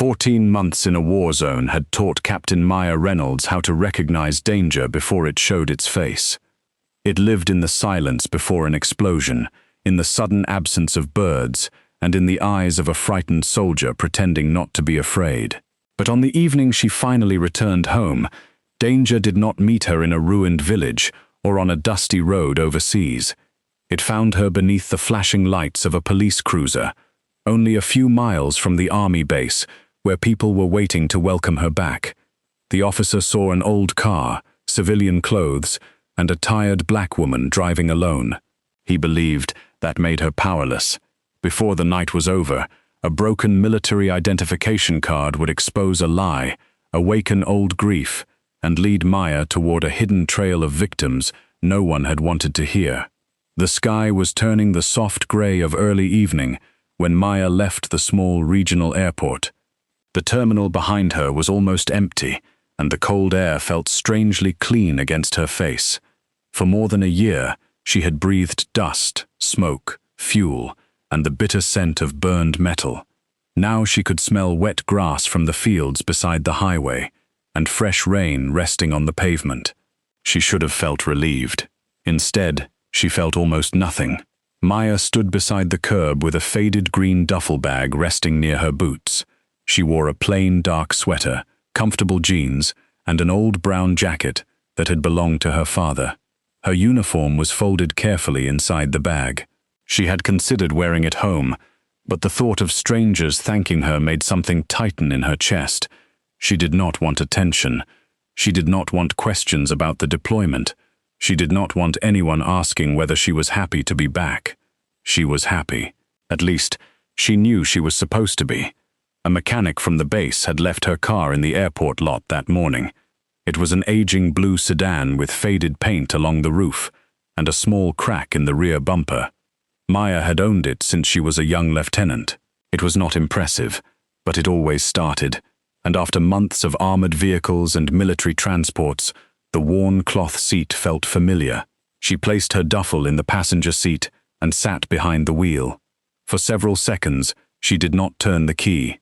14 months in a war zone had taught Captain Maya Reynolds how to recognize danger before it showed its face. It lived in the silence before an explosion, in the sudden absence of birds, and in the eyes of a frightened soldier pretending not to be afraid. But on the evening she finally returned home, danger did not meet her in a ruined village or on a dusty road overseas. It found her beneath the flashing lights of a police cruiser, only a few miles from the army base, where people were waiting to welcome her back. The officer saw an old car, civilian clothes, and a tired black woman driving alone. He believed that made her powerless. Before the night was over, a broken military identification card would expose a lie, awaken old grief, and lead Maya toward a hidden trail of victims no one had wanted to hear. The sky was turning the soft gray of early evening when Maya left the small regional airport. The terminal behind her was almost empty, and the cold air felt strangely clean against her face. For more than a year, she had breathed dust, smoke, fuel, and the bitter scent of burned metal. Now she could smell wet grass from the fields beside the highway, and fresh rain resting on the pavement. She should have felt relieved. Instead, she felt almost nothing. Maya stood beside the curb with a faded green duffel bag resting near her boots. She wore a plain dark sweater, comfortable jeans, and an old brown jacket that had belonged to her father. Her uniform was folded carefully inside the bag. She had considered wearing it home, but the thought of strangers thanking her made something tighten in her chest. She did not want attention. She did not want questions about the deployment. She did not want anyone asking whether she was happy to be back. She was happy. At least, she knew she was supposed to be. A mechanic from the base had left her car in the airport lot that morning. It was an aging blue sedan with faded paint along the roof and a small crack in the rear bumper. Maya had owned it since she was a young lieutenant. It was not impressive, but it always started, and after months of armored vehicles and military transports, the worn cloth seat felt familiar. She placed her duffel in the passenger seat and sat behind the wheel. For several seconds, she did not turn the key.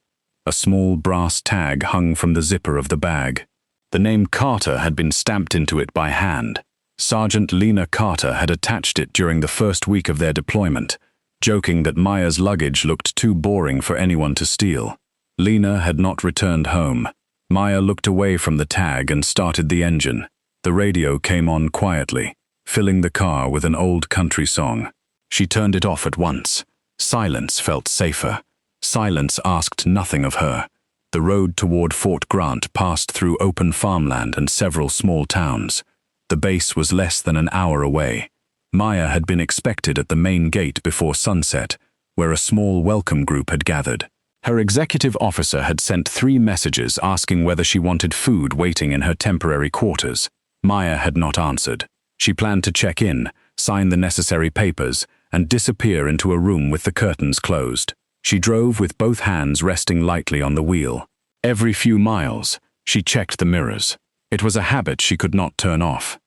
A small brass tag hung from the zipper of the bag. The name Carter had been stamped into it by hand. Sergeant Lena Carter had attached it during the first week of their deployment, joking that Maya's luggage looked too boring for anyone to steal. Lena had not returned home. Maya looked away from the tag and started the engine. The radio came on quietly, filling the car with an old country song. She turned it off at once. Silence felt safer. Silence asked nothing of her. The road toward Fort Grant passed through open farmland and several small towns. The base was less than an hour away. Maya had been expected at the main gate before sunset, where a small welcome group had gathered. Her executive officer had sent 3 messages asking whether she wanted food waiting in her temporary quarters. Maya had not answered. She planned to check in, sign the necessary papers, and disappear into a room with the curtains closed. She drove with both hands resting lightly on the wheel. Every few miles, she checked the mirrors. It was a habit she could not turn off.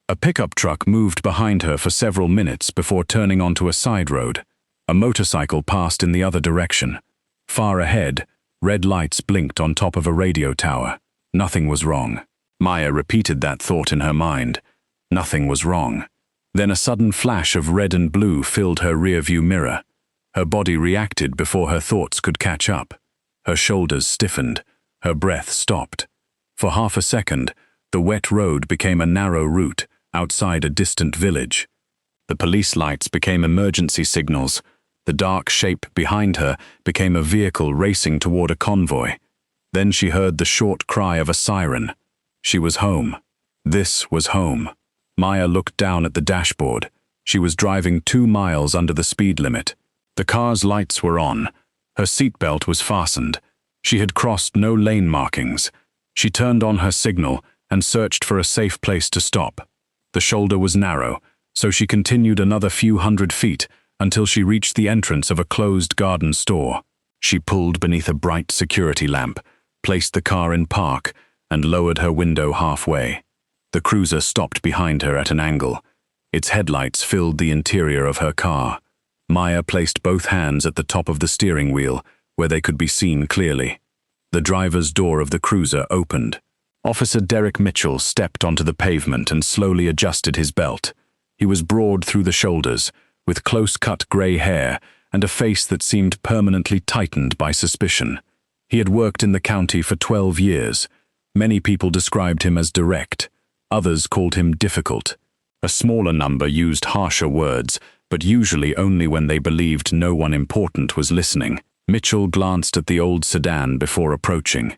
A pickup truck moved behind her for several minutes before turning onto a side road. A motorcycle passed in the other direction. Far ahead, red lights blinked on top of a radio tower. Nothing was wrong. Maya repeated that thought in her mind. Nothing was wrong. Then a sudden flash of red and blue filled her rearview mirror. Her body reacted before her thoughts could catch up. Her shoulders stiffened. Her breath stopped. For half a second, the wet road became a narrow route outside a distant village. The police lights became emergency signals. The dark shape behind her became a vehicle racing toward a convoy. Then she heard the short cry of a siren. She was home. This was home. Maya looked down at the dashboard. She was driving 2 miles under the speed limit. The car's lights were on. Her seatbelt was fastened. She had crossed no lane markings. She turned on her signal and searched for a safe place to stop. The shoulder was narrow, so she continued another few hundred feet until she reached the entrance of a closed garden store. She pulled beneath a bright security lamp, placed the car in park, and lowered her window halfway. The cruiser stopped behind her at an angle. Its headlights filled the interior of her car. Maya placed both hands at the top of the steering wheel, where they could be seen clearly. The driver's door of the cruiser opened. Officer Derek Mitchell stepped onto the pavement and slowly adjusted his belt. He was broad through the shoulders, with close-cut grey hair and a face that seemed permanently tightened by suspicion. He had worked in the county for 12 years. Many people described him as direct. Others called him difficult. A smaller number used harsher words, but usually only when they believed no one important was listening. Mitchell glanced at the old sedan before approaching.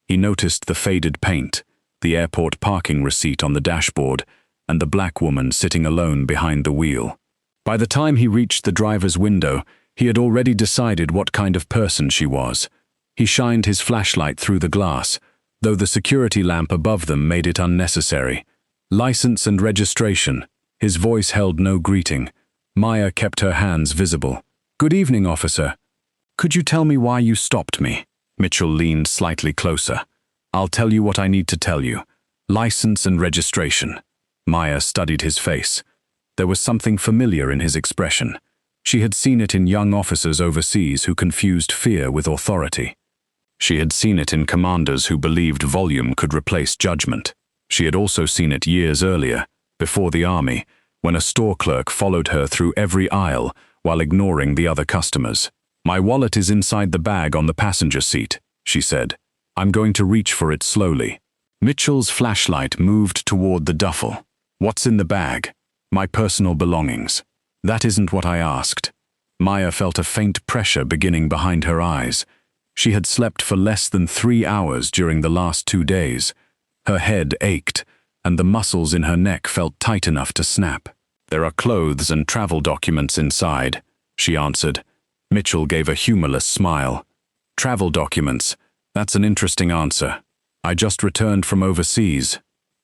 He noticed the faded paint, the airport parking receipt on the dashboard, and the black woman sitting alone behind the wheel. By the time he reached the driver's window, he had already decided what kind of person she was. He shined his flashlight through the glass, though the security lamp above them made it unnecessary. License and registration. His voice held no greeting. Maya kept her hands visible. "Good evening, officer. Could you tell me why you stopped me?" Mitchell leaned slightly closer. "I'll tell you what I need to tell you. License and registration." Maya studied his face. There was something familiar in his expression. She had seen it in young officers overseas who confused fear with authority. She had seen it in commanders who believed volume could replace judgment. She had also seen it years earlier, before the army, when a store clerk followed her through every aisle while ignoring the other customers. "My wallet is inside the bag on the passenger seat," she said. "I'm going to reach for it slowly." Mitchell's flashlight moved toward the duffel. "What's in the bag?" "My personal belongings." "That isn't what I asked." Maya felt a faint pressure beginning behind her eyes. She had slept for less than 3 hours during the last 2 days. Her head ached, and the muscles in her neck felt tight enough to snap. "There are clothes and travel documents inside," she answered. Mitchell gave a humorless smile. "Travel documents. That's an interesting answer. I just returned from overseas.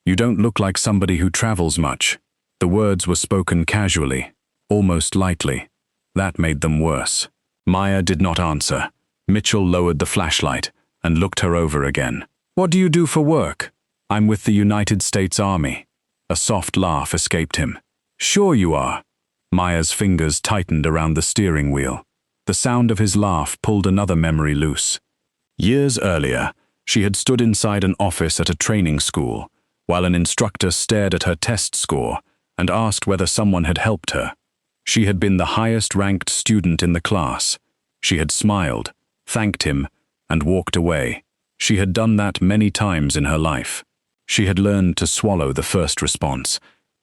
You don't look like somebody who travels much." The words were spoken casually, almost lightly. That made them worse. Maya did not answer. Mitchell lowered the flashlight and looked her over again. "What do you do for work?" "I'm with the United States Army." A soft laugh escaped him. "Sure you are." Maya's fingers tightened around the steering wheel. The sound of his laugh pulled another memory loose. Years earlier, she had stood inside an office at a training school, while an instructor stared at her test score and asked whether someone had helped her. She had been the highest-ranked student in the class. She had smiled, thanked him, and walked away. She had done that many times in her life. She had learned to swallow the first response,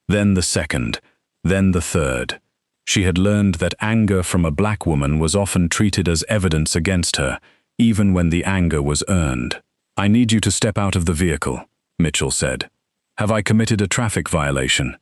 then the second, then the third. She had learned that anger from a black woman was often treated as evidence against her, even when the anger was earned. "I need you to step out of the vehicle," Mitchell said. "Have I committed a traffic violation?"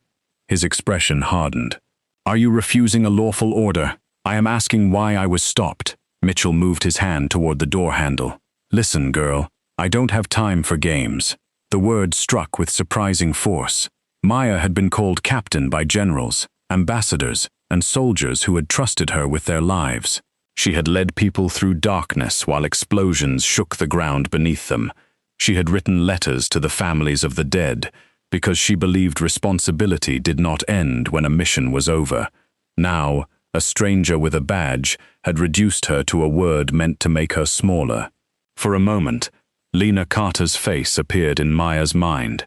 His expression hardened. "Are you refusing a lawful order?" "I am asking why I was stopped." Mitchell moved his hand toward the door handle. "Listen, girl, I don't have time for games." The word struck with surprising force. Maya had been called captain by generals, ambassadors, and soldiers who had trusted her with their lives. She had led people through darkness while explosions shook the ground beneath them. She had written letters to the families of the dead because she believed responsibility did not end when a mission was over. Now, a stranger with a badge had reduced her to a word meant to make her smaller. For a moment, Lena Carter's face appeared in Maya's mind.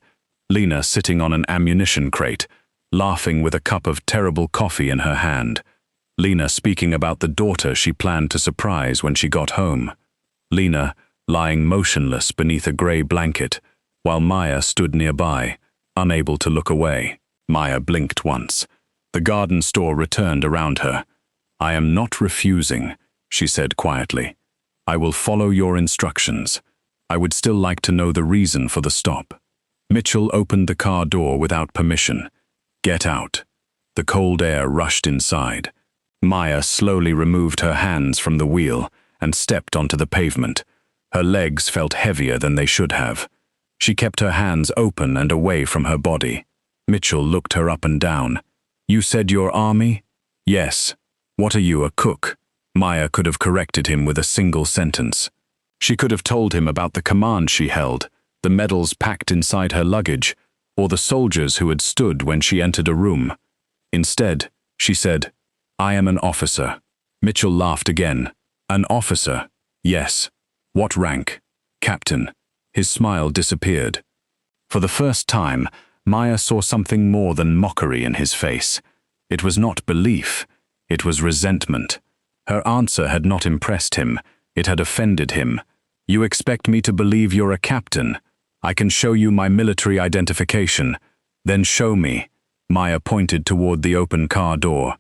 Lena sitting on an ammunition crate, laughing with a cup of terrible coffee in her hand. Lena speaking about the daughter she planned to surprise when she got home. Lena lying motionless beneath a grey blanket, while Maya stood nearby, unable to look away. Maya blinked once. The garden store returned around her. "I am not refusing," she said quietly. "I will follow your instructions. I would still like to know the reason for the stop." Mitchell opened the car door without permission. "Get out." The cold air rushed inside. Maya slowly removed her hands from the wheel and stepped onto the pavement. Her legs felt heavier than they should have. She kept her hands open and away from her body. Mitchell looked her up and down. "You said you're Army?" "Yes." "What are you, a cook?" Maya could have corrected him with a single sentence. She could have told him about the command she held, the medals packed inside her luggage, or the soldiers who had stood when she entered a room. Instead, she said, "I am an officer." Mitchell laughed again. "An officer?" "Yes." "What rank?" captain. His smile disappeared. For the first time, Maya saw something more than mockery in his face. It was not belief, it was resentment. Her answer had not impressed him, it had offended him. You expect me to believe you're a captain? I can show you my military identification. Then show me. Maya pointed toward the open car door.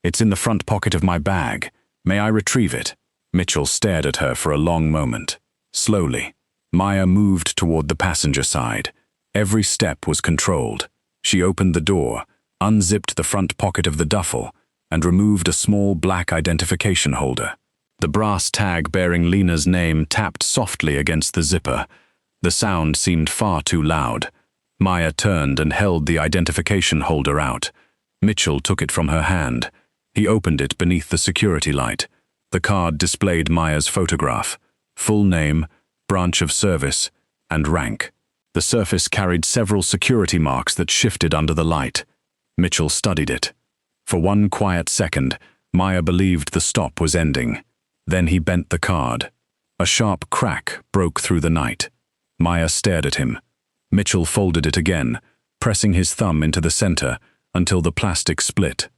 It's in the front pocket of my bag. May I retrieve it? Mitchell stared at her for a long moment. Slowly, Maya moved toward the passenger side. Every step was controlled. She opened the door, unzipped the front pocket of the duffel, and removed a small black identification holder. The brass tag bearing Lena's name tapped softly against the zipper. The sound seemed far too loud. Maya turned and held the identification holder out. Mitchell took it from her hand. He opened it beneath the security light. The card displayed Maya's photograph, full name, branch of service, and rank. The surface carried several security marks that shifted under the light. Mitchell studied it. For one quiet second, Maya believed the stop was ending. Then he bent the card. A sharp crack broke through the night. Maya stared at him. Mitchell folded it again, pressing his thumb into the center until the plastic split.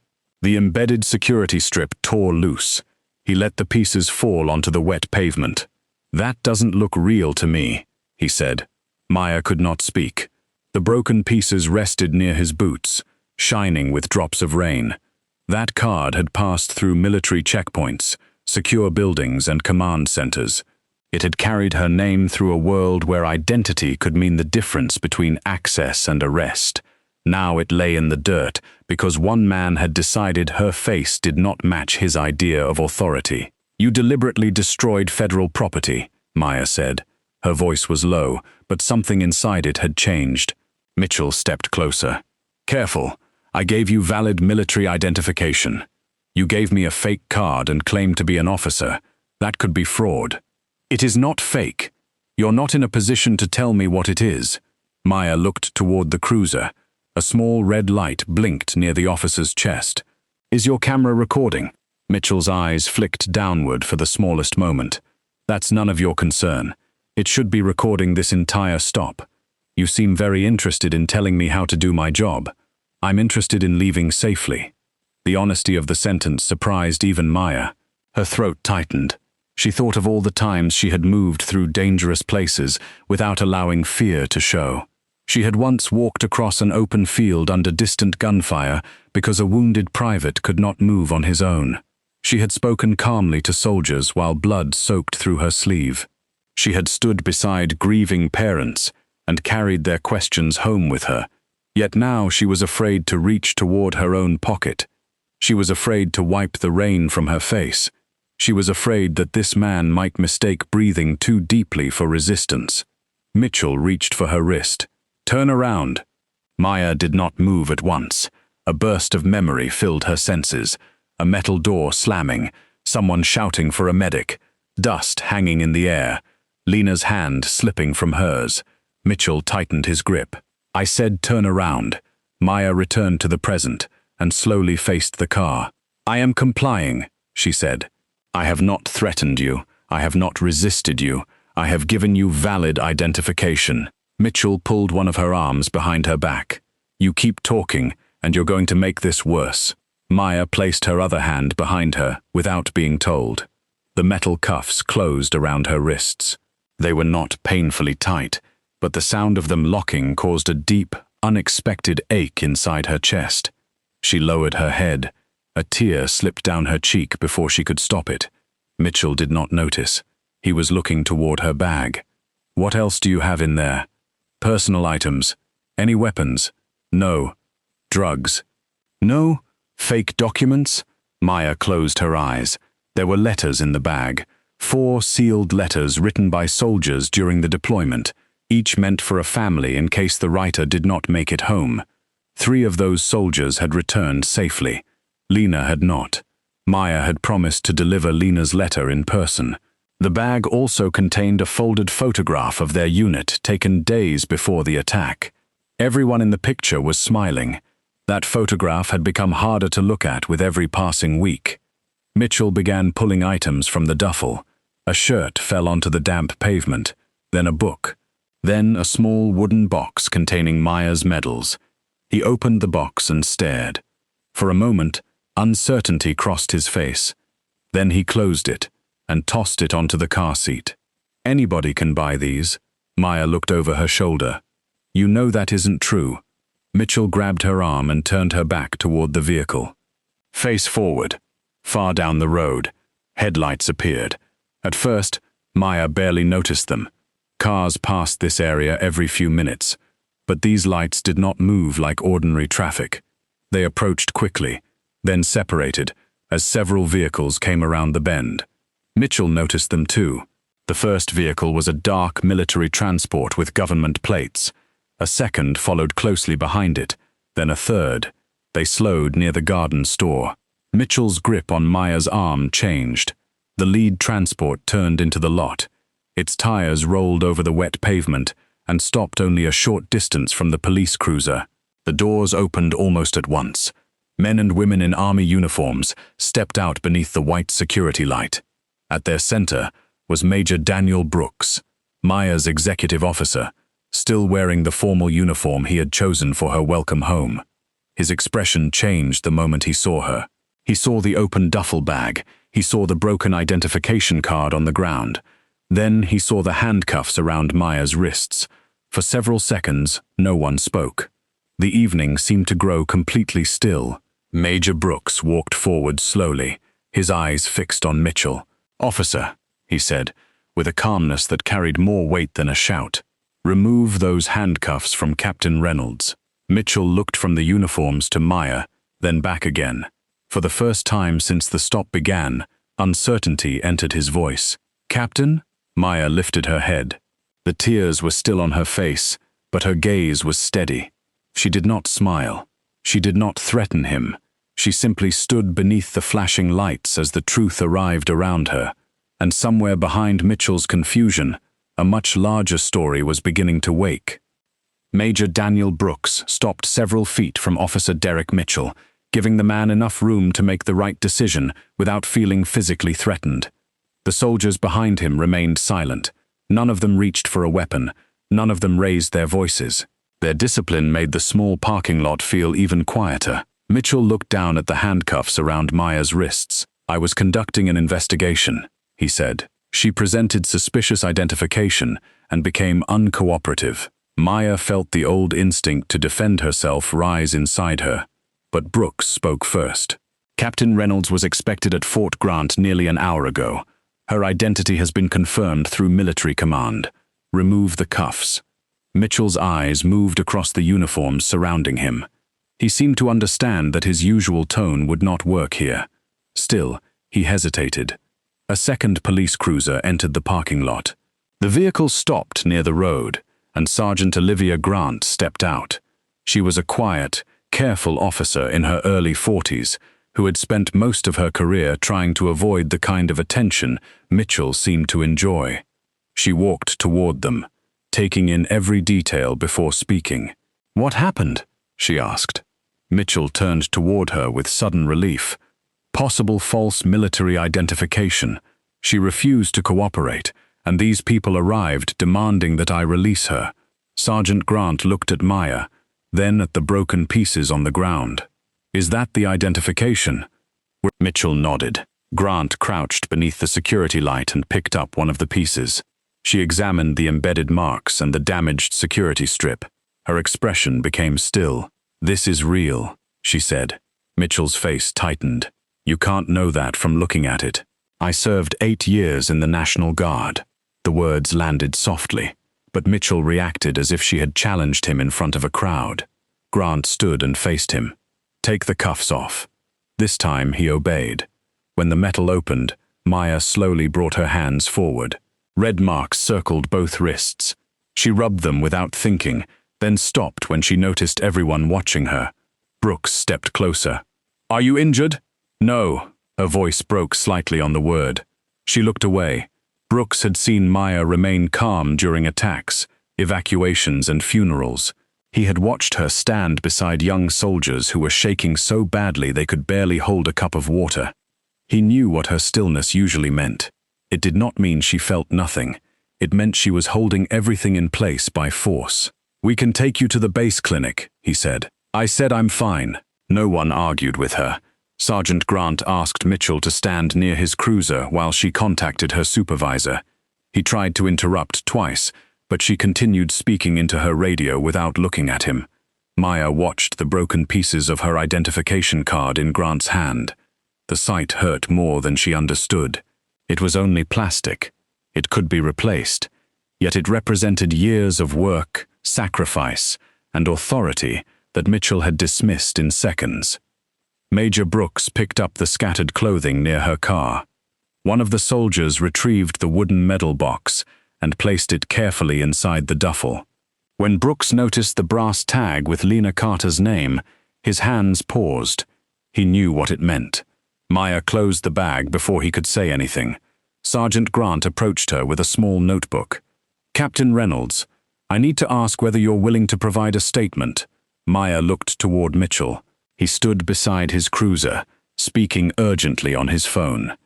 The embedded security strip tore loose. He let the pieces fall onto the wet pavement. "That doesn't look real to me," he said. Maya could not speak. The broken pieces rested near his boots, shining with drops of rain. That card had passed through military checkpoints, secure buildings and command centers. It had carried her name through a world where identity could mean the difference between access and arrest. Now it lay in the dirt because one man had decided her face did not match his idea of authority. "You deliberately destroyed federal property," Maya said. Her voice was low, but something inside it had changed. Mitchell stepped closer. "Careful. I gave you valid military identification. You gave me a fake card and claimed to be an officer. That could be fraud." "It is not fake. You're not in a position to tell me what it is." Maya looked toward the cruiser. A small red light blinked near the officer's chest. "Is your camera recording?" Mitchell's eyes flicked downward for the smallest moment. "That's none of your concern. It should be recording this entire stop. You seem very interested in telling me how to do my job. I'm interested in leaving safely." The honesty of the sentence surprised even Maya. Her throat tightened. She thought of all the times she had moved through dangerous places without allowing fear to show. She had once walked across an open field under distant gunfire because a wounded private could not move on his own. She had spoken calmly to soldiers while blood soaked through her sleeve. She had stood beside grieving parents and carried their questions home with her. Yet now she was afraid to reach toward her own pocket. She was afraid to wipe the rain from her face. She was afraid that this man might mistake breathing too deeply for resistance. Mitchell reached for her wrist. "Turn around." Maya did not move at once. A burst of memory filled her senses. A metal door slamming, someone shouting for a medic, dust hanging in the air, Lena's hand slipping from hers. Mitchell tightened his grip. "I said turn around." Maya returned to the present and slowly faced the car. "I am complying," she said. "I have not threatened you. I have not resisted you. I have given you valid identification." Mitchell pulled one of her arms behind her back. "You keep talking, and you're going to make this worse." Maya placed her other hand behind her without being told. The metal cuffs closed around her wrists. They were not painfully tight, but the sound of them locking caused a deep, unexpected ache inside her chest. She lowered her head. A tear slipped down her cheek before she could stop it. Mitchell did not notice. He was looking toward her bag. "What else do you have in there?" "Personal items. Any weapons?" "No." "Drugs?" "No." "Fake documents?" Maya closed her eyes. There were letters in the bag. 4 sealed letters written by soldiers during the deployment, each meant for a family in case the writer did not make it home. 3 of those soldiers had returned safely. Lena had not. Maya had promised to deliver Lena's letter in person. The bag also contained a folded photograph of their unit taken days before the attack. Everyone in the picture was smiling. That photograph had become harder to look at with every passing week. Mitchell began pulling items from the duffel. A shirt fell onto the damp pavement. then a book, then a small wooden box containing Maya's medals. He opened the box and stared. For a moment, uncertainty crossed his face. Then he closed it and tossed it onto the car seat. Anybody can buy these. Maya looked over her shoulder. You know that isn't true. Mitchell grabbed her arm and turned her back toward the vehicle. Face forward. Far down the road, headlights appeared. At first, Maya barely noticed them. Cars passed this area every few minutes, but these lights did not move like ordinary traffic. They approached quickly, then separated as several vehicles came around the bend. Mitchell noticed them too. The first vehicle was a dark military transport with government plates. A second followed closely behind it, then a third. They slowed near the garden store. Mitchell's grip on Maya's arm changed. The lead transport turned into the lot. Its tires rolled over the wet pavement and stopped only a short distance from the police cruiser. The doors opened almost at once. Men and women in army uniforms stepped out beneath the white security light. At their center was Major Daniel Brooks, Maya's executive officer, still wearing the formal uniform he had chosen for her welcome home. His expression changed the moment he saw her. He saw the open duffel bag. He saw the broken identification card on the ground. Then he saw the handcuffs around Maya's wrists. For several seconds, no one spoke. The evening seemed to grow completely still. Major Brooks walked forward slowly, his eyes fixed on Mitchell. "Officer," he said, with a calmness that carried more weight than a shout, "remove those handcuffs from Captain Reynolds." Mitchell looked from the uniforms to Maya, then back again. For the first time since the stop began, uncertainty entered his voice. "Captain?" Maya lifted her head. The tears were still on her face, but her gaze was steady. She did not smile. She did not threaten him. She simply stood beneath the flashing lights as the truth arrived around her. And somewhere behind Mitchell's confusion, a much larger story was beginning to wake. Major Daniel Brooks stopped several feet from Officer Derek Mitchell, giving the man enough room to make the right decision without feeling physically threatened. The soldiers behind him remained silent. None of them reached for a weapon. None of them raised their voices. Their discipline made the small parking lot feel even quieter. Mitchell looked down at the handcuffs around Maya's wrists. "I was conducting an investigation," he said. She presented suspicious identification and became uncooperative. Maya felt the old instinct to defend herself rise inside her. But Brooks spoke first. "Captain Reynolds was expected at Fort Grant nearly an hour ago. Her identity has been confirmed through military command. Remove the cuffs." Mitchell's eyes moved across the uniforms surrounding him. He seemed to understand that his usual tone would not work here. Still, he hesitated. A second police cruiser entered the parking lot. The vehicle stopped near the road, and Sergeant Olivia Grant stepped out. She was a quiet, careful officer in her early 40s, who had spent most of her career trying to avoid the kind of attention Mitchell seemed to enjoy. She walked toward them, taking in every detail before speaking. "What happened?" she asked. Mitchell turned toward her with sudden relief. Possible false military identification. She refused to cooperate, and these people arrived demanding that I release her. Sergeant Grant looked at Maya, then at the broken pieces on the ground. "Is that the identification?" Mitchell nodded. Grant crouched beneath the security light and picked up one of the pieces. She examined the embedded marks and the damaged security strip. Her expression became still. "This is real," she said. Mitchell's face tightened. "You can't know that from looking at it. I served 8 years in the National Guard." The words landed softly, but Mitchell reacted as if she had challenged him in front of a crowd. Grant stood and faced him. "Take the cuffs off." This time he obeyed. When the metal opened, Maya slowly brought her hands forward. Red marks circled both wrists. She rubbed them without thinking, then stopped when she noticed everyone watching her. Brooks stepped closer. "Are you injured?" "No." Her voice broke slightly on the word. She looked away. Brooks had seen Maya remain calm during attacks, evacuations, and funerals. He had watched her stand beside young soldiers who were shaking so badly they could barely hold a cup of water. He knew what her stillness usually meant. It did not mean she felt nothing. It meant she was holding everything in place by force. "We can take you to the base clinic," he said. I said I'm fine. No one argued with her. Sergeant Grant asked Mitchell to stand near his cruiser while she contacted her supervisor. He tried to interrupt twice, but she continued speaking into her radio without looking at him. Maya watched the broken pieces of her identification card in Grant's hand. The sight hurt more than she understood. It was only plastic. It could be replaced. Yet it represented years of work, sacrifice, and authority that Mitchell had dismissed in seconds. Major Brooks picked up the scattered clothing near her car. One of the soldiers retrieved the wooden medal box and placed it carefully inside the duffel. When Brooks noticed the brass tag with Lena Carter's name, his hands paused. He knew what it meant. Maya closed the bag before he could say anything. Sergeant Grant approached her with a small notebook. "Captain Reynolds, I need to ask whether you're willing to provide a statement." Maya looked toward Mitchell. He stood beside his cruiser, speaking urgently on his phone.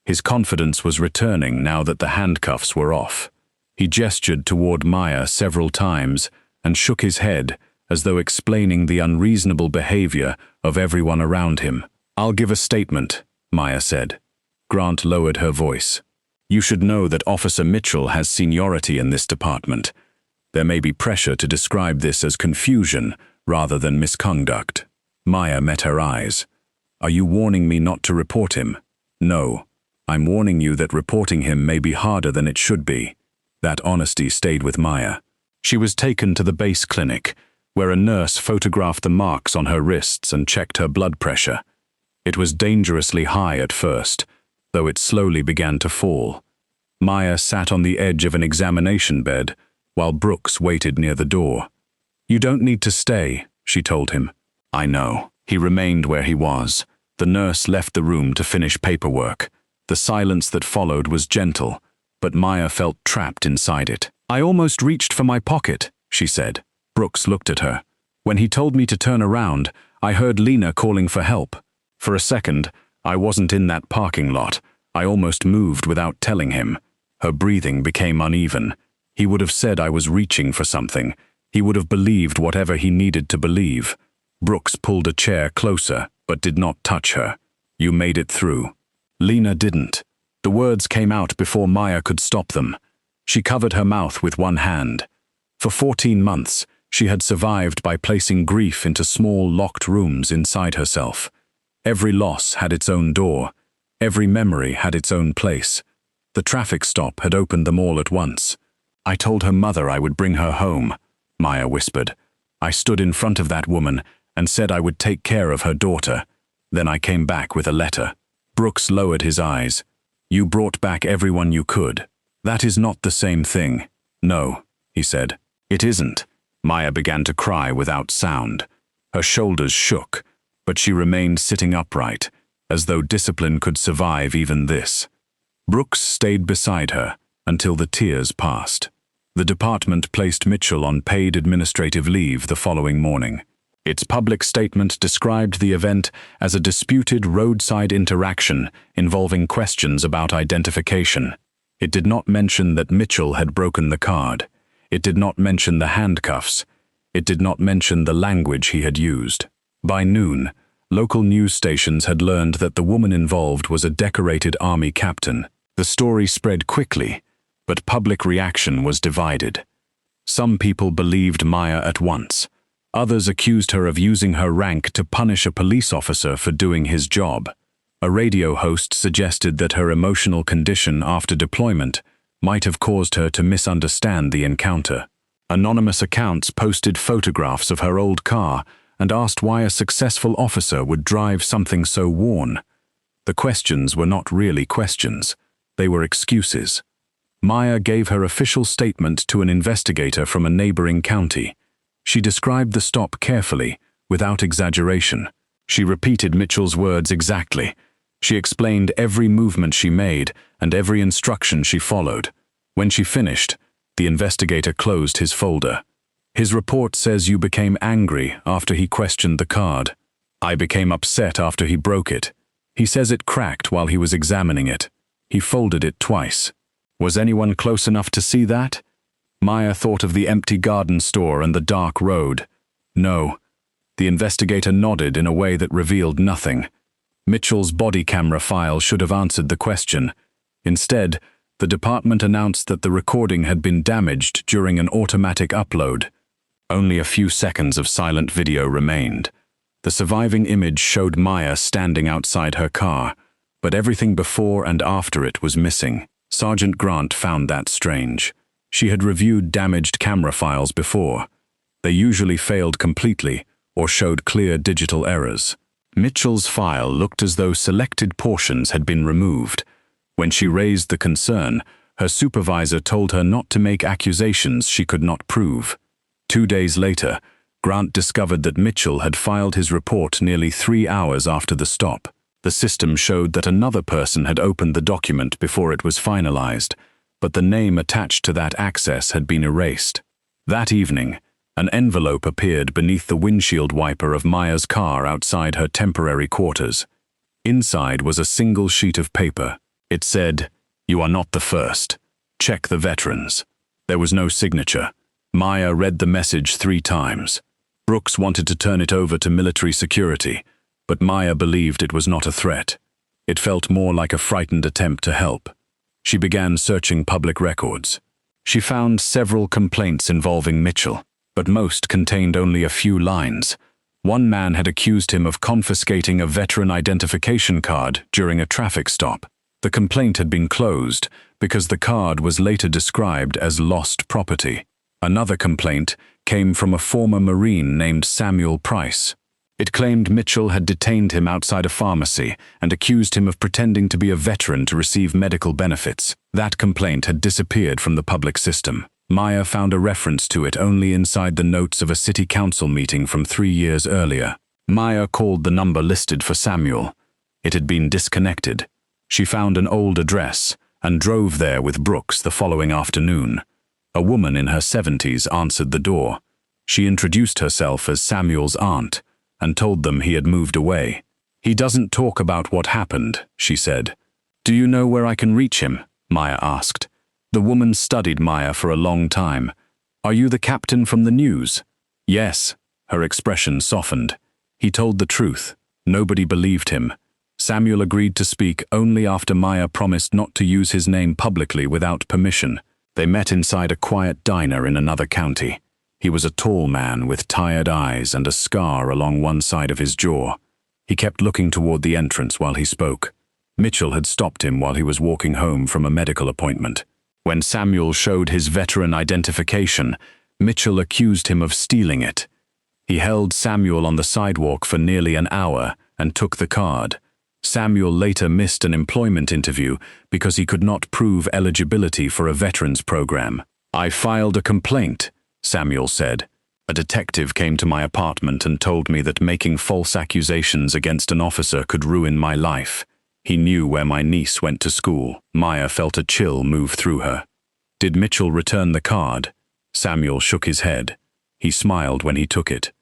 His confidence was returning now that the handcuffs were off. He gestured toward Maya several times and shook his head as though explaining the unreasonable behavior of everyone around him. "I'll give a statement," Maya said. Grant lowered her voice. "You should know that Officer Mitchell has seniority in this department. There may be pressure to describe this as confusion rather than misconduct." Maya met her eyes. "Are you warning me not to report him?" "No. I'm warning you that reporting him may be harder than it should be." That honesty stayed with Maya. She was taken to the base clinic, where a nurse photographed the marks on her wrists and checked her blood pressure. It was dangerously high at first, though it slowly began to fall. Maya sat on the edge of an examination bed, while Brooks waited near the door. "You don't need to stay," she told him. "I know." He remained where he was. The nurse left the room to finish paperwork. The silence that followed was gentle, but Maya felt trapped inside it. "I almost reached for my pocket," she said. Brooks looked at her. "When he told me to turn around, I heard Lena calling for help. For a second, I wasn't in that parking lot. I almost moved without telling him." Her breathing became uneven. He would have said I was reaching for something. He would have believed whatever he needed to believe. Brooks pulled a chair closer, but did not touch her. "You made it through." Lena didn't. The words came out before Maya could stop them. She covered her mouth with one hand. For 14 months, she had survived by placing grief into small locked rooms inside herself. Every loss had its own door. Every memory had its own place. The traffic stop had opened them all at once. "I told her mother I would bring her home," Maya whispered. "I stood in front of that woman and said I would take care of her daughter. Then I came back with a letter." Brooks lowered his eyes. "You brought back everyone you could. That is not the same thing." "No," he said. "It isn't." Maya began to cry without sound. Her shoulders shook, but she remained sitting upright, as though discipline could survive even this. Brooks stayed beside her until the tears passed. The department placed Mitchell on paid administrative leave the following morning. Its public statement described the event as a disputed roadside interaction involving questions about identification. It did not mention that Mitchell had broken the card. It did not mention the handcuffs. It did not mention the language he had used. By noon, local news stations had learned that the woman involved was a decorated Army captain. The story spread quickly, but public reaction was divided. Some people believed Maya at once. Others accused her of using her rank to punish a police officer for doing his job. A radio host suggested that her emotional condition after deployment might have caused her to misunderstand the encounter. Anonymous accounts posted photographs of her old car and asked why a successful officer would drive something so worn. The questions were not really questions. They were excuses. Maya gave her official statement to an investigator from a neighboring county. She described the stop carefully, without exaggeration. She repeated Mitchell's words exactly. She explained every movement she made and every instruction she followed. When she finished, the investigator closed his folder. "His report says you became angry after he questioned the card. I became upset after he broke it. He says it cracked while he was examining it. He folded it twice." Was anyone close enough to see that? Maya thought of the empty garden store and the dark road. No. The investigator nodded in a way that revealed nothing. Mitchell's body camera file should have answered the question. Instead, the department announced that the recording had been damaged during an automatic upload. Only a few seconds of silent video remained. The surviving image showed Maya standing outside her car, but everything before and after it was missing. Sergeant Grant found that strange. She had reviewed damaged camera files before. They usually failed completely or showed clear digital errors. Mitchell's file looked as though selected portions had been removed. When she raised the concern, her supervisor told her not to make accusations she could not prove. 2 days later, Grant discovered that Mitchell had filed his report nearly 3 hours after the stop. The system showed that another person had opened the document before it was finalized, but the name attached to that access had been erased. That evening, an envelope appeared beneath the windshield wiper of Maya's car outside her temporary quarters. Inside was a single sheet of paper. It said, "You are not the first. Check the veterans." There was no signature. Maya read the message 3 times. Brooks wanted to turn it over to military security, but Maya believed it was not a threat. It felt more like a frightened attempt to help. She began searching public records. She found several complaints involving Mitchell, but most contained only a few lines. One man had accused him of confiscating a veteran identification card during a traffic stop. The complaint had been closed because the card was later described as lost property. Another complaint came from a former Marine named Samuel Price. It claimed Mitchell had detained him outside a pharmacy and accused him of pretending to be a veteran to receive medical benefits. That complaint had disappeared from the public system. Maya found a reference to it only inside the notes of a city council meeting from 3 years earlier. Maya called the number listed for Samuel. It had been disconnected. She found an old address and drove there with Brooks the following afternoon. A woman in her 70s answered the door. She introduced herself as Samuel's aunt and told them he had moved away. "He doesn't talk about what happened," she said. "Do you know where I can reach him?" Maya asked. The woman studied Maya for a long time. "Are you the captain from the news?" "Yes." Her expression softened. He told the truth. Nobody believed him. Samuel agreed to speak only after Maya promised not to use his name publicly without permission. They met inside a quiet diner in another county. He was a tall man with tired eyes and a scar along one side of his jaw. He kept looking toward the entrance while he spoke. Mitchell had stopped him while he was walking home from a medical appointment. When Samuel showed his veteran identification, Mitchell accused him of stealing it. He held Samuel on the sidewalk for nearly an hour and took the card. Samuel later missed an employment interview because he could not prove eligibility for a veterans program. "I filed a complaint," Samuel said. "A detective came to my apartment and told me that making false accusations against an officer could ruin my life. He knew where my niece went to school." Maya felt a chill move through her. "Did Mitchell return the card?" Samuel shook his head. He smiled when he took it.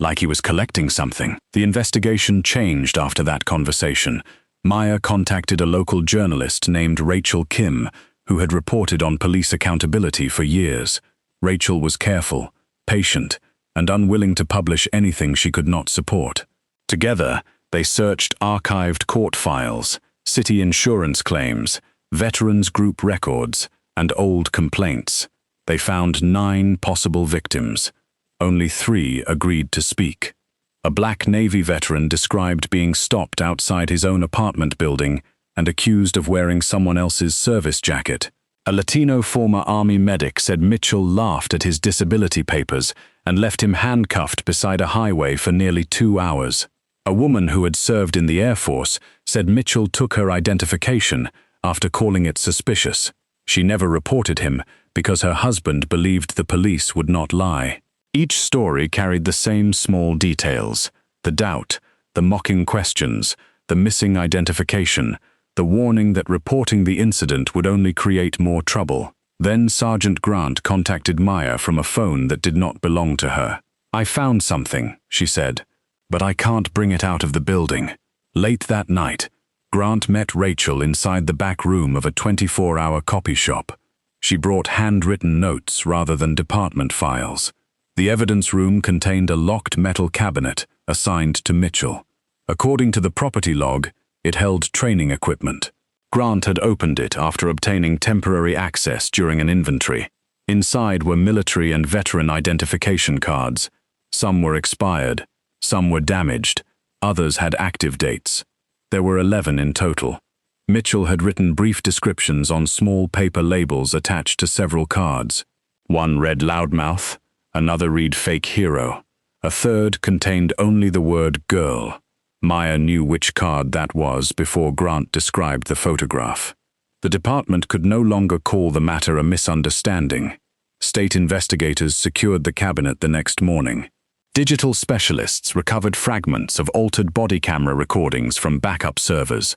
Like he was collecting something. The investigation changed after that conversation. Maya contacted a local journalist named Rachel Kim, who had reported on police accountability for years. Rachel was careful, patient, and unwilling to publish anything she could not support. Together, they searched archived court files, city insurance claims, veterans group records, and old complaints. They found 9 possible victims. Only 3 agreed to speak. A black Navy veteran described being stopped outside his own apartment building and accused of wearing someone else's service jacket. A Latino former Army medic said Mitchell laughed at his disability papers and left him handcuffed beside a highway for nearly 2 hours. A woman who had served in the Air Force said Mitchell took her identification after calling it suspicious. She never reported him because her husband believed the police would not lie. Each story carried the same small details: the doubt, the mocking questions, the missing identification, the warning that reporting the incident would only create more trouble. Then Sergeant Grant contacted Maya from a phone that did not belong to her. "I found something," she said, "but I can't bring it out of the building." Late that night, Grant met Rachel inside the back room of a 24-hour copy shop. She brought handwritten notes rather than department files. The evidence room contained a locked metal cabinet assigned to Mitchell. According to the property log, it held training equipment. Grant had opened it after obtaining temporary access during an inventory. Inside were military and veteran identification cards. Some were expired, some were damaged, others had active dates. There were 11 in total. Mitchell had written brief descriptions on small paper labels attached to several cards. One read loudmouth, another read fake hero. A third contained only the word girl. Maya knew which card that was before Grant described the photograph. The department could no longer call the matter a misunderstanding. State investigators secured the cabinet the next morning. Digital specialists recovered fragments of altered body camera recordings from backup servers.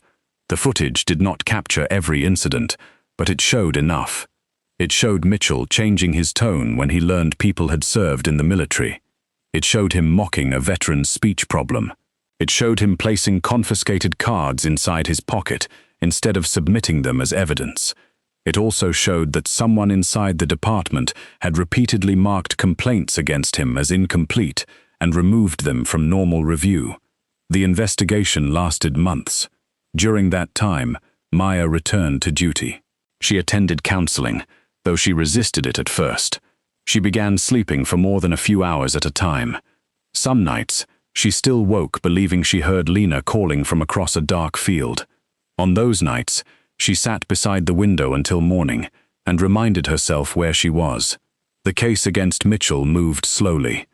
The footage did not capture every incident, but it showed enough. It showed Mitchell changing his tone when he learned people had served in the military. It showed him mocking a veteran's speech problem. It showed him placing confiscated cards inside his pocket instead of submitting them as evidence. It also showed that someone inside the department had repeatedly marked complaints against him as incomplete and removed them from normal review. The investigation lasted months. During that time, Maya returned to duty. She attended counseling, though she resisted it at first. She began sleeping for more than a few hours at a time. Some nights, she still woke believing she heard Lena calling from across a dark field. On those nights, she sat beside the window until morning and reminded herself where she was. The case against Mitchell moved slowly.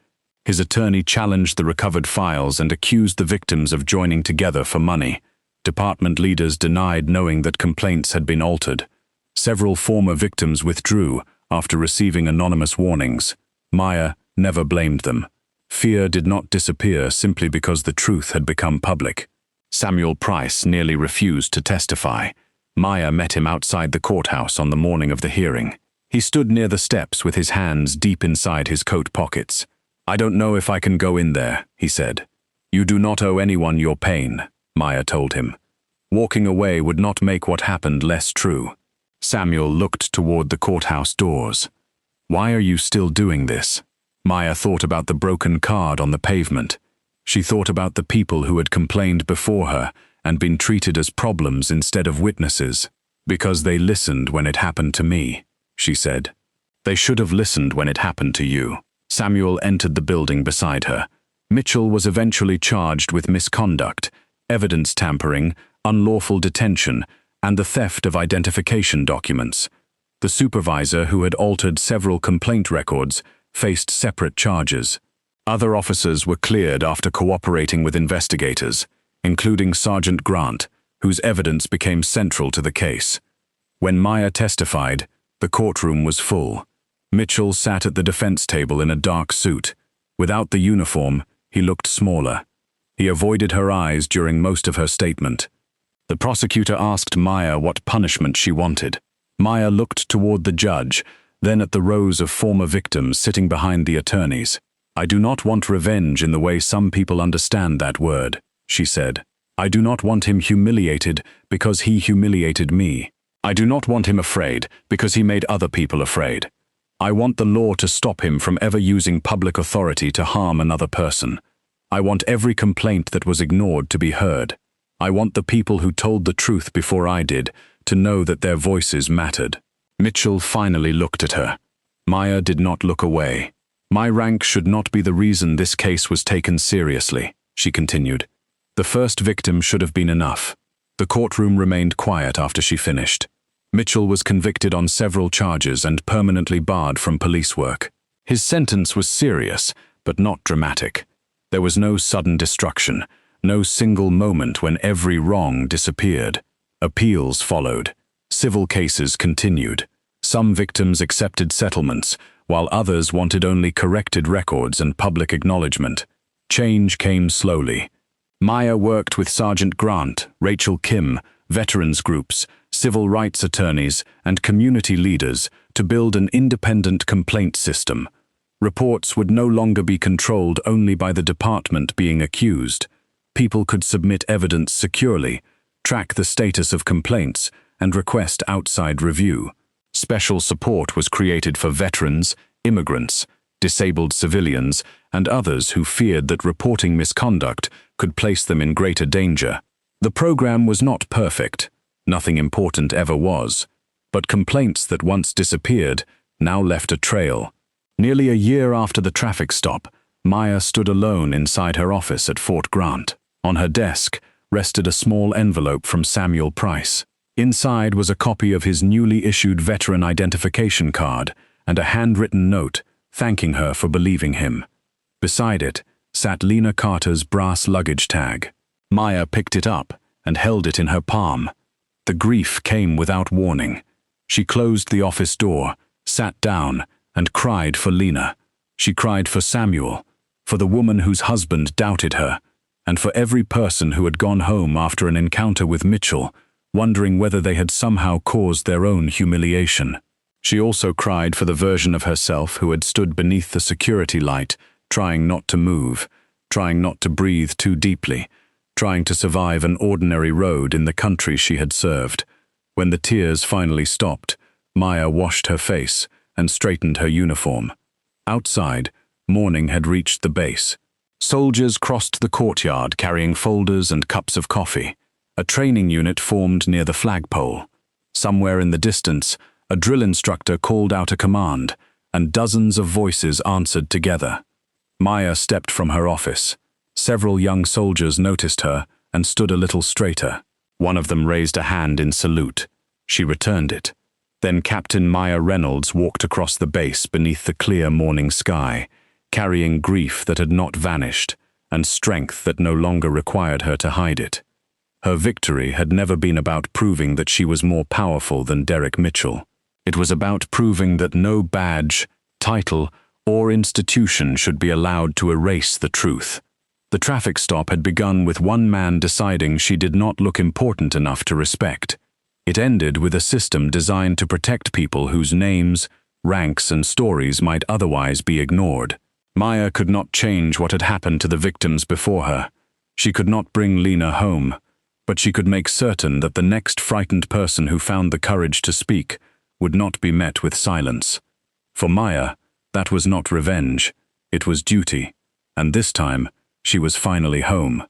His attorney challenged the recovered files and accused the victims of joining together for money. Department leaders denied knowing that complaints had been altered. Several former victims withdrew after receiving anonymous warnings. Maya never blamed them. Fear did not disappear simply because the truth had become public. Samuel Price nearly refused to testify. Maya met him outside the courthouse on the morning of the hearing. He stood near the steps with his hands deep inside his coat pockets. "I don't know if I can go in there," he said. "You do not owe anyone your pain," Maya told him. Walking away would not make what happened less true. Samuel looked toward the courthouse doors. "Why are you still doing this?" Maya thought about the broken card on the pavement. She thought about the people who had complained before her and been treated as problems instead of witnesses. "Because they listened when it happened to me," she said. "They should have listened when it happened to you." Samuel entered the building beside her. Mitchell was eventually charged with misconduct, evidence tampering, unlawful detention, and the theft of identification documents. The supervisor, who had altered several complaint records, faced separate charges. Other officers were cleared after cooperating with investigators, including Sergeant Grant, whose evidence became central to the case. When Maya testified, the courtroom was full. Mitchell sat at the defense table in a dark suit. Without the uniform, he looked smaller. He avoided her eyes during most of her statement. The prosecutor asked Maya what punishment she wanted. Maya looked toward the judge, then at the rows of former victims sitting behind the attorneys. "I do not want revenge in the way some people understand that word," she said. "I do not want him humiliated because he humiliated me. I do not want him afraid because he made other people afraid. I want the law to stop him from ever using public authority to harm another person. I want every complaint that was ignored to be heard. I want the people who told the truth before I did to know that their voices mattered." Mitchell finally looked at her. Maya did not look away. "My rank should not be the reason this case was taken seriously," she continued. "The first victim should have been enough." The courtroom remained quiet after she finished. Mitchell was convicted on several charges and permanently barred from police work. His sentence was serious, but not dramatic. There was no sudden destruction, no single moment when every wrong disappeared. Appeals followed. Civil cases continued. Some victims accepted settlements, while others wanted only corrected records and public acknowledgement. Change came slowly. Maya worked with Sergeant Grant, Rachel Kim, veterans groups, civil rights attorneys, and community leaders to build an independent complaint system. Reports would no longer be controlled only by the department being accused. People could submit evidence securely. track the status of complaints and request outside review. Special support was created for veterans, immigrants, disabled civilians, and others who feared that reporting misconduct could place them in greater danger. The program was not perfect. Nothing important ever was. But complaints that once disappeared now left a trail. Nearly a year after the traffic stop, Maya stood alone inside her office at Fort Grant. On her desk rested a small envelope from Samuel Price. Inside was a copy of his newly issued veteran identification card and a handwritten note thanking her for believing him. Beside it sat Lena Carter's brass luggage tag. Maya picked it up and held it in her palm. The grief came without warning. She closed the office door, sat down, and cried for Lena. She cried for Samuel, for the woman whose husband doubted her, and for every person who had gone home after an encounter with Mitchell, wondering whether they had somehow caused their own humiliation. She also cried for the version of herself who had stood beneath the security light, trying not to move, trying not to breathe too deeply, trying to survive an ordinary road in the country she had served. When the tears finally stopped, Maya washed her face and straightened her uniform. Outside, morning had reached the base. Soldiers crossed the courtyard carrying folders and cups of coffee. A training unit formed near the flagpole. Somewhere in the distance, a drill instructor called out a command, and dozens of voices answered together. Maya stepped from her office. Several young soldiers noticed her and stood a little straighter. One of them raised a hand in salute. She returned it. Then Captain Maya Reynolds walked across the base beneath the clear morning sky, carrying grief that had not vanished and strength that no longer required her to hide it. Her victory had never been about proving that she was more powerful than Derek Mitchell. It was about proving that no badge, title, or institution should be allowed to erase the truth. The traffic stop had begun with one man deciding she did not look important enough to respect. It ended with a system designed to protect people whose names, ranks, and stories might otherwise be ignored. Maya could not change what had happened to the victims before her. She could not bring Lena home, but she could make certain that the next frightened person who found the courage to speak would not be met with silence. For Maya, that was not revenge, it was duty, and this time she was finally home.